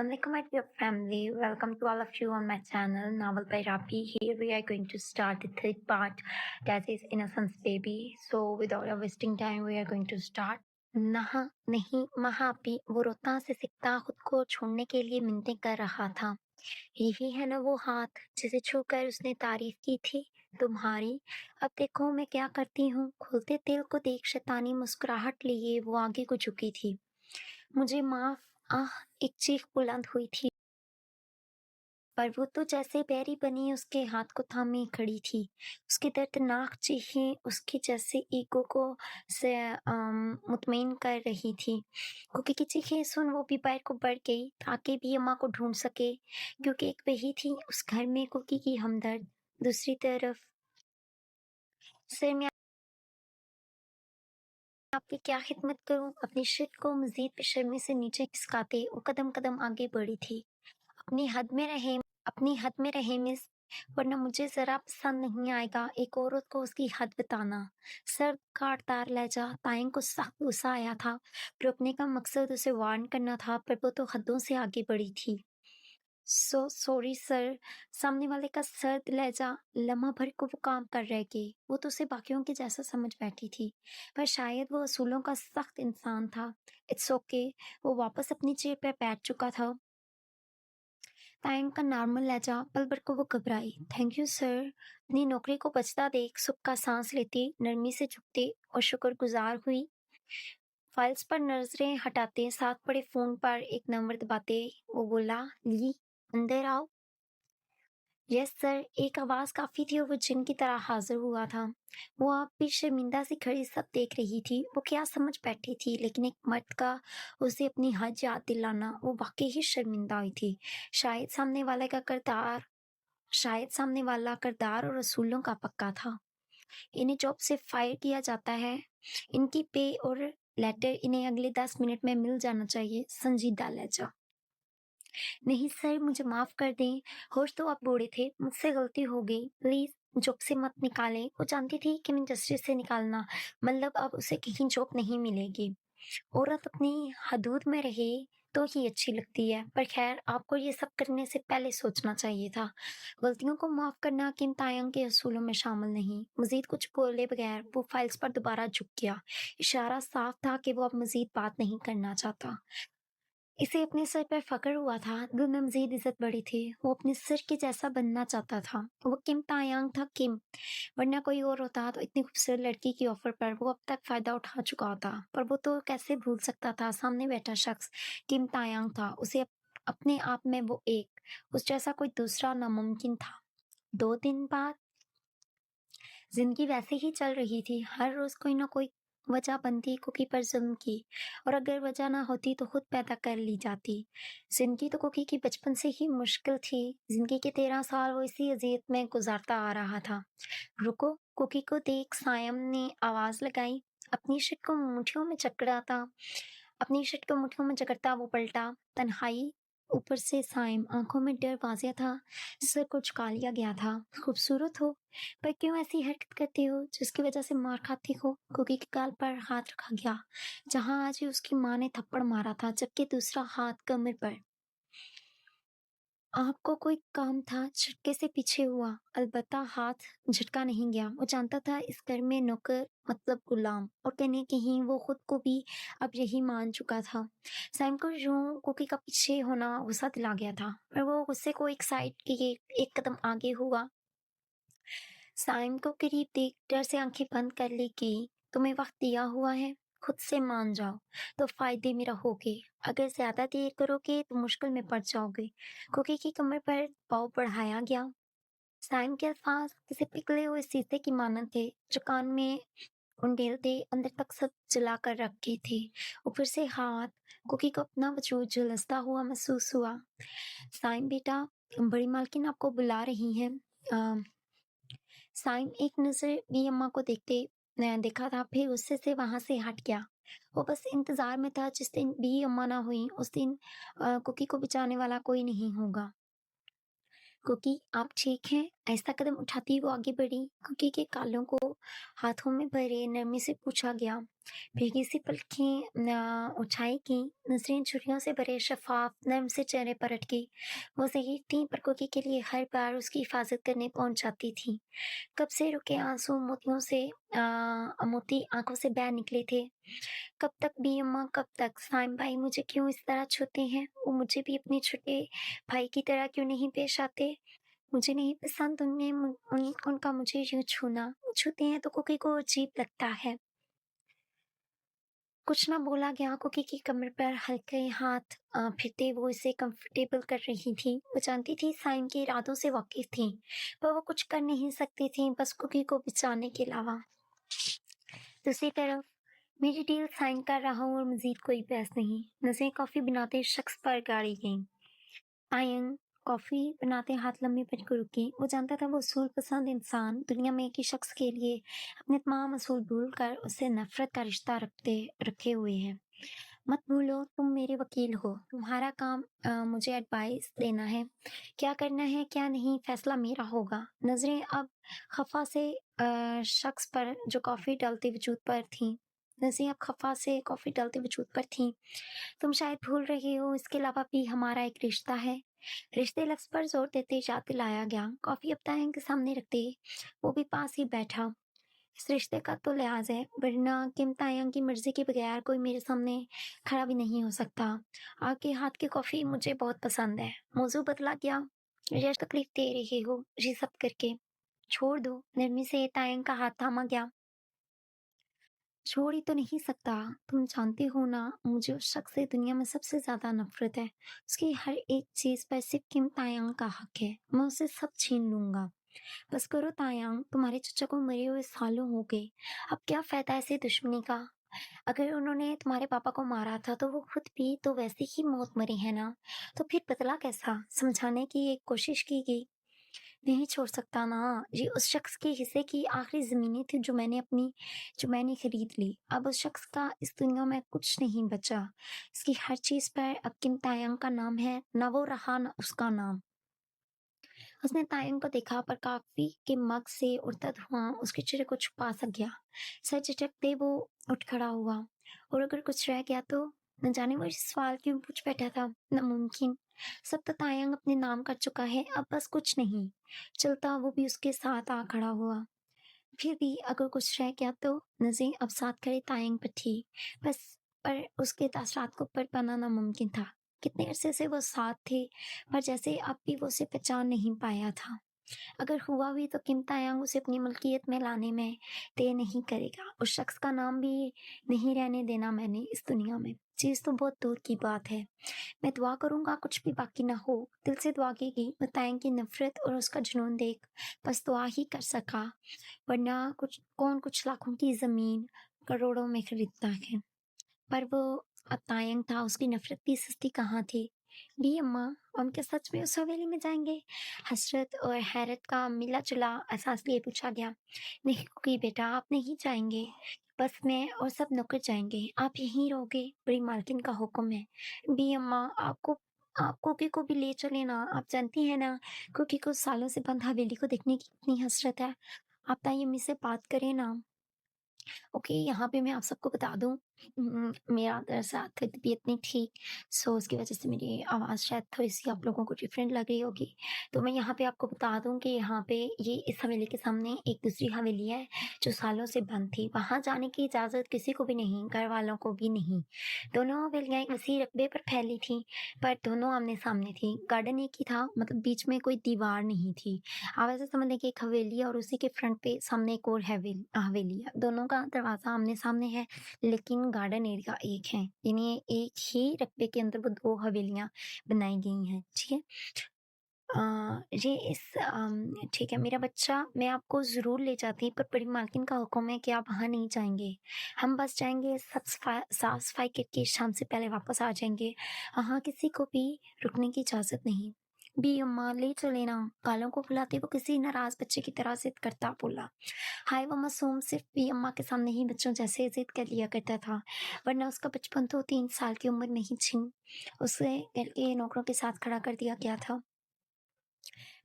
Assalamualaikum my dear family. Welcome to all of you on my channel Naval by Rafi. Here we are going to start the third part, that is Innocence Baby. So without wasting time, we are going to start. नहा नहीं महापी वो रोता से सिकता खुद को छोड़ने के लिए मिन्नतें कर रहा था। यही है ना वो हाथ जिसे छूकर उसने तारीफ की थी तुम्हारी। अब देखो मैं क्या करती हूँ। खुलते दिल को देख शैतानी मुस्कुराहट लिए वो आगे को झुकी थी। मुझे माफ। आह, एक चीख बुलंद हुई थी, पर वो तो जैसे पैरी बनी उसके हाथ को थामे खड़ी थी। उसकी दर्दनाक चीखें उसकी जैसे ईगो को से मुतमईन कर रही थी। कुकी की चीखें सुन वो भी बाहर को बढ़ गई ताकि भी अम्मा को ढूंढ सके, क्योंकि एक वही थी उस घर में कुकी की हमदर्द। दूसरी तरफ सर मैं आपकी क्या खिदमत करूं। अपनी शिट को मजीद बेशर्मी से नीचे खिसकाते वो कदम कदम आगे बढ़ी थी। अपनी हद में रहे मिस, वरना मुझे जरा पसंद नहीं आएगा एक औरत को उसकी हद बताना। सर्द काटदार लहजा तायन को सख्त गुस्सा आया था। रोकने का मकसद उसे वार्न करना था, पर वो तो हदों से आगे बढ़ी थी। So sorry sir. सामने वाले का सर्द लहजा लम्हा भर को वो काम कर रह गई। वो तो उसे बाकियों के जैसा समझ बैठी थी, पर शायद वो असूलों का सख्त इंसान था। It's okay. वो वापस अपनी चेयर पर बैठ चुका था। तायन का नॉर्मल लहजा पल भर को वो घबराई। Thank you sir. अपनी नौकरी को बचता देख सुख का सांस लेती नरमी से झुकते और शुक्रगुजार हुई। फाइल्स पर नजरें हटाते साथ पड़े फोन पर एक नंबर दबाते वो बोला, ली अंदर आओ। Yes sir. एक आवाज काफी थी और वो जिन की तरह हाजिर हुआ था। वो आप भी शर्मिंदा सी खड़ी सब देख रही थी। वो क्या समझ बैठी थी, लेकिन एक मर्द का उसे अपनी हद याद दिलाना वो वाकई ही शर्मिंदा हुई थी। शायद सामने वाला करदार और असूलों का पक्का था। इन्हें जॉब से फायर किया जाता है। इनकी पे और लेटर इन्हें अगले 10 मिनट में मिल जाना चाहिए। संजीदा लहजा। नहीं सर, मुझे माफ कर दें। होश तो आप बूढ़े थे, मुझसे गलती हो गई। प्लीज जॉब से मत निकालें। वो जानती थी कि मैं जस्टिस से निकालना मतलब अब उसे कहीं जॉब नहीं मिलेगी। औरत अपनी हदूद में रहे तो ही अच्छी लगती है, पर खैर आपको ये सब करने से पहले सोचना चाहिए था। गलतियों को माफ करना किन तायं के असूलों में शामिल नहीं। मजीद कुछ बोले बगैर वो फाइल्स पर दोबारा झुक गया। इशारा साफ था कि वो अब मजीद बात नहीं करना चाहता। इसे अपने सर पर फक्र हुआ था, दिल में मजीद इज्जत बढ़ी थी। वो अपने सर के जैसा बनना चाहता था। वो किम तायांग था, किम। वरना कोई और होता तो इतनी खूबसूरत लड़की की ऑफर पर वो अब तक फायदा उठा चुका होता। पर वो तो कैसे भूल सकता था सामने बैठा शख्स किम तायांग था। उसे अपने आप में वो एक उस जैसा कोई दूसरा नामुमकिन था। 2 दिन बाद जिंदगी वैसे ही चल रही थी। हर रोज कोई ना कोई वजह बनती कुकी पर जुल्म की, और अगर वजह ना होती तो खुद पैदा कर ली जाती। जिंदगी तो कुकी की बचपन से ही मुश्किल थी। जिंदगी के 13 साल वो इसी अजियत में गुजारता आ रहा था। रुको। कुकी को देख सायम ने आवाज लगाई। अपनी शिट को मुट्ठियों में जकड़ता वो पलटा। तन्हाई ऊपर से साइम, आंखों में डर वाजिया था। सर को झुका लिया गया था। खूबसूरत हो, पर क्यों ऐसी हरकत करती हो जिसकी वजह से मार खाती हो। कुकी के गाल पर हाथ रखा गया जहां आज ही उसकी माँ ने थप्पड़ मारा था, जबकि दूसरा हाथ कमर पर। आपको कोई काम था, झटके से पीछे हुआ। अलबत्ता हाथ झटका नहीं गया। वो जानता था इस घर में नौकर मतलब गुलाम, और कहीं कहीं वो खुद को भी अब यही मान चुका था। सैम को यूं कुकी का पीछे होना गुस्सा दिला गया था, पर वो गुस्से को एक साइड किए एक कदम आगे हुआ। साइम को करीब देख डर से आंखें बंद कर ली कि तुम्हें वक्त दिया हुआ है, खुद से मान जाओ तो फायदे में रहोगे। अगर ज्यादा देर करोगे तो मुश्किल में पड़ जाओगे। कुकी की कमर पर पाँव बढ़ाया गया। साइम के अल्फाज किसी पिघले हुए शीशे की मानद थे जो कान में उंडेलते अंदर तक सब जला कर रखे थे। ऊपर से हाथ। कुकी को अपना वजूद झुलसता हुआ महसूस हुआ। साइम बेटा, बड़ी मालकिन आपको बुला रही है। साइम एक नजर भी अम्मा को देखा था, फिर गुस्से से वहां से हट गया। वो बस इंतजार में था जिस दिन भी अम्मा ना हुई उस दिन कुकी को बचाने वाला कोई नहीं होगा। कुकी आप ठीक हैं? ऐसा कदम उठाती वो आगे बढ़ी। कुकी के कालों को हाथों में भरे नरमी से पूछा गया। भीगी सी पलकें उठाई की, नजरें झुर्रियों से भरे शफाफ नर्म से चेहरे पर अटकी। वो ज़हीर थीं पर कुकी के लिए हर बार उसकी हिफाजत करने पहुंच जाती थी। कब से रुके आंसू मोती आंखों से बह निकले थे। कब तक भी अम्मा, कब तक? साइम भाई मुझे क्यों इस तरह छूते हैं? वो मुझे भी अपने छोटे भाई की तरह क्यों नहीं पेश आते? मुझे नहीं पसंद उनका मुझे यूं छूना। वो छूते हैं तो कुकी को अजीब लगता है। कुछ ना बोला गया। कुकी की कमर पर हल्के हाथ फिरते वो इसे कंफर्टेबल कर रही थी। वो जानती थी साइम के इरादों से वाकिफ थी, पर वो कुछ कर नहीं सकती थी बस कुकी को बचाने के अलावा। दूसरी तरफ मेरी डील साइन कर रहा हूँ और मजीद कोई बहस नहीं। नजरें कॉफी बनाते शख्स पर गाड़ी गईं। आयन कॉफी बनाते हाथ लम्बे पर को रुकी। वो जानता था वो असूल पसंद इंसान दुनिया में एक ही शख्स के लिए अपने तमाम असूल भूल कर उससे नफरत का रिश्ता रखे हुए है। मत भूलो तुम मेरे वकील हो। तुम्हारा काम मुझे एडवाइस देना है। क्या करना है क्या नहीं फैसला मेरा होगा। नजरें अब खफा से शख्स पर जो कॉफी डालते वजूद पर थी। नजरें अब खफा से कॉफी डालते वजूद पर थी। तुम शायद भूल रही हो इसके अलावा भी हमारा एक रिश्ता है। रिश्ते लफ्ज पर जोर देते याद दिलाया गया। कॉफी अब तायन के सामने रखते वो भी पास ही बैठा। इस रिश्ते का तो लिहाज है वरना किम तायंग की मर्जी के बगैर कोई मेरे सामने खड़ा भी नहीं हो सकता। आपके हाथ की कॉफी मुझे बहुत पसंद है। मौजू बदला गया। मुझे तकलीफ दे रही हो ये सब करके। छोड़ दो। नरमी से तायंग का हाथ थामा गया। छोड़ ही तो नहीं सकता। तुम जानते हो ना मुझे उस शख्स से दुनिया में सबसे ज्यादा नफरत है। उसकी हर एक चीज पर सिर्फ किम तायंग का हक है। मैं उसे सब छीन लूंगा। बस करो तायंग। तुम्हारे चचा को मरे हुए सालों हो गए। अब क्या फायदा ऐसे दुश्मनी का? अगर उन्होंने तुम्हारे पापा को मारा था तो वो खुद भी तो वैसी ही मौत मरे हैं ना। तो फिर बदला कैसा? समझाने की एक कोशिश की गई। नहीं छोड़ सकता ना। ये उस शख्स के हिस्से की आखिरी ज़मीनें थी जो मैंने खरीद ली। अब उस शख्स का इस दुनिया में कुछ नहीं बचा। इसकी हर चीज़ पर अब किम तायंग का नाम है, ना वो रहा ना उसका नाम। उसने तायंग को देखा पर काफ़ी के मग से उड़ता धुआं उसके चेहरे को छुपा सा गया। सर झटकते वो उठ खड़ा हुआ। और अगर कुछ रह गया तो? न जाने वो इस सवाल क्यों पूछ बैठा था। नामुमकिन। सब तो तायंग अपने नाम कर चुका है, अब बस कुछ नहीं। चलता वो भी उसके साथ आ खड़ा हुआ। फिर भी अगर कुछ रह गया तो? नज़रें अब साथ खड़े तायंग पर थी। बस पर उसके तासरात को पर पाना नामुमकिन था। कितने अरसे से वो साथ थे, पर जैसे अब भी वो उसे पहचान नहीं पाया था। अगर हुआ भी तो किम तायंग उसे अपनी मलकियत में लाने में देर नहीं करेगा। उस शख्स का नाम भी नहीं रहने देना मैंने इस दुनिया में। चीज़ तो बहुत दूर की बात है। मैं दुआ करूंगा कुछ भी बाकी ना हो। दिल से दुआ की मैं तायंग की नफरत और उसका जुनून देख बस दुआ ही कर सका। वरना कुछ लाखों की जमीन करोड़ों में खरीदता है। पर वो तायंग था। उसकी नफरत भी सस्ती कहाँ थी। भी अम्मा, हम क्या सच में उस हवेली में जाएंगे? हसरत और हैरत का मिला जुला एहसास लिए पूछा गया। नहीं कुकी बेटा, आप नहीं जाएंगे। बस मैं और सब नौकर जाएंगे। आप यहीं रहोगे। बड़ी मालकिन का हुक्म है। भी अम्मा, आप कुकी को भी ले चले ना। आप जानती हैं ना कुकी को सालों से बंद हवेली को देखने की कितनी हसरत है। आप ताई अम्मी से बात करें ना। ओके, यहाँ पे मैं आप सबको बता दूँ, मेरा दरअसल थोड़ी तबीयत नहीं ठीक, सो उसकी वज़ह से मेरी आवाज़ शायद थोड़ी-सी आप लोगों को डिफ़रेंट लग रही होगी। तो मैं यहाँ पे आपको बता दूँ कि यहाँ पे ये इस हवेली के सामने एक दूसरी हवेली है, जो सालों से बंद थी। वहाँ जाने की इजाज़त किसी को भी नहीं, घर वालों को भी नहीं। दोनों हवेलियाँ एक वसीह रकबे पर फैली थीं, पर दोनों आमने-सामने थीं। गार्डन एक ही था, मतलब बीच में कोई दीवार नहीं थी। आप ऐसे समझ लें कि एक हवेली है और उसी के फ्रंट पे सामने एक और हवेली है। दोनों का दरवाज़ा आमने-सामने है, लेकिन गार्डन एरिया एक है। यानी एक ही रकबे के अंदर वो 2 हवेलियाँ बनाई गई हैं, ठीक है? ठीक है, मेरा बच्चा, मैं आपको ज़रूर ले जाती पर बड़ी मालकिन का हुक्म है कि आप वहाँ नहीं जाएँगे। हम बस जाएँगे, सब साफ-सफाई करके शाम से पहले वापस आ जाएँगे। वहाँ किसी को भी रुकने की इजाज़त नहीं। बी अम्मा, ले चले ना। गालों को फुलाते वो किसी नाराज़ बच्चे की तरह ज़िद करता बोला। हाय वो मासूम सिर्फ़ बी अम्मा के सामने ही बच्चों जैसे ज़िद कर लिया करता था, वरना उसका बचपन तो 3 साल की उम्र में ही छीन उसे घर के नौकरों के साथ खड़ा कर दिया गया था।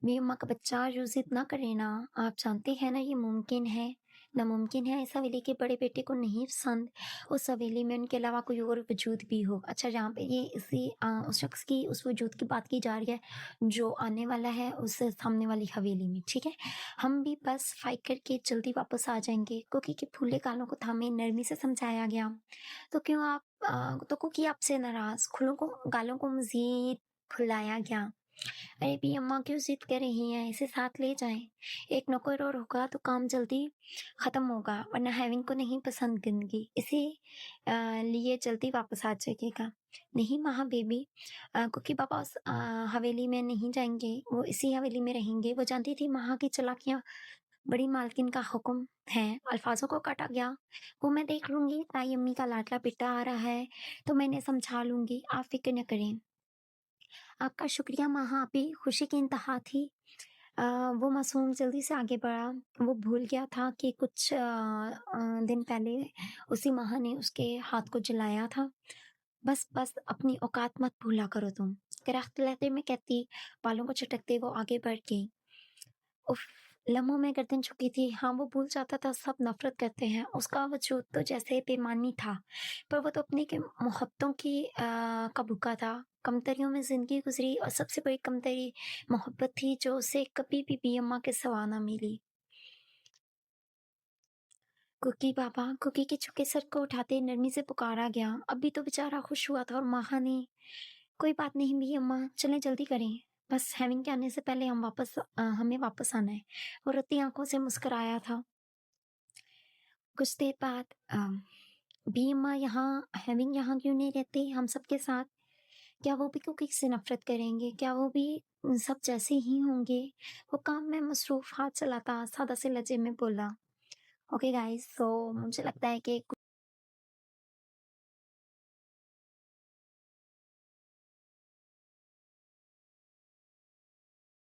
मेरी अम्मा का बच्चा यूँ ज़िद ना करे ना। आप जानते हैं ना ये मुमकिन है। नामुमकिन है इस हवेली के बड़े बेटे को नहीं पसंद, उस हवेली में उनके अलावा कोई और वजूद भी हो। अच्छा, जहाँ पे ये उस शख्स की उस वजूद की बात की जा रही है, जो आने वाला है उस सामने वाली हवेली में, ठीक है? हम भी बस फाइट करके जल्दी वापस आ जाएँगे। कुकी के फूले गालों को थामे नरमी से समझाया गया। तो तो कुकी आपसे नाराज़, गालों को मज़ीद फुलाया गया। अरे भी अम्मा क्यों जिद कर रही हैं? इसे साथ ले जाएँ। एक नौकर और होगा तो काम जल्दी ख़त्म होगा, वरना हेविन को नहीं पसंद गंदगी। लिए जल्दी वापस आ जाइएगा। नहीं महा बेबी, क्योंकि पापा हवेली में नहीं जाएँगे, वो इसी हवेली में रहेंगे। वो जानती थी महा की चालाकियाँ, बड़ी मालकिन का हुक्म है। अल्फाज़ों को काटा गया। वो मैं देख लूँगी, ताई अम्मी का लाडला बेटा आ रहा है, तो मैं इन्हें समझा लूँगी, आप फ़िक्र न करें। आपका शुक्रिया माँ, आपकी खुशी की इंतहा थी। अ, वो मासूम जल्दी से आगे बढ़ा। वो भूल गया था कि कुछ दिन पहले उसी माँ ने उसके हाथ को जलाया था। बस बस अपनी औकात मत भूला करो तुम। कराहते में कहती, बालों को झटकते वो आगे बढ़ गई। उफ़! लम्हों में गर्दन झुकी थी। हाँ, वो भूल जाता था सब नफ़रत करते हैं। उसका वजूद तो जैसे बेईमानी था, पर वो तो अपनी के मोहब्बतों का भूखा था। कमतरियों में ज़िंदगी गुज़री और सबसे बड़ी कमतरी मोहब्बत थी जो उसे कभी भी अम्मा के सिवा ना मिली। कुकी के झुके सर को उठाते नरमी से पुकारा गया। अभी तो बेचारा खुश हुआ था और माँ ने, कोई बात नहीं भी अम्मा, चलें जल्दी करें। बस हेविन के आने से पहले हमें वापस आना है। वो रोती आँखों से मुस्कुराया था। कुछ देर बाद भी अम्मा हेविन यहाँ क्यों नहीं रहते हम सबके साथ? क्या वो भी कुकी से नफ़रत करेंगे? क्या वो भी सब जैसे ही होंगे? वो काम में मसरूफ़ हाथ चलाता सादा से लहज़े में बोला। ओके गाइस, सो मुझे लगता है कि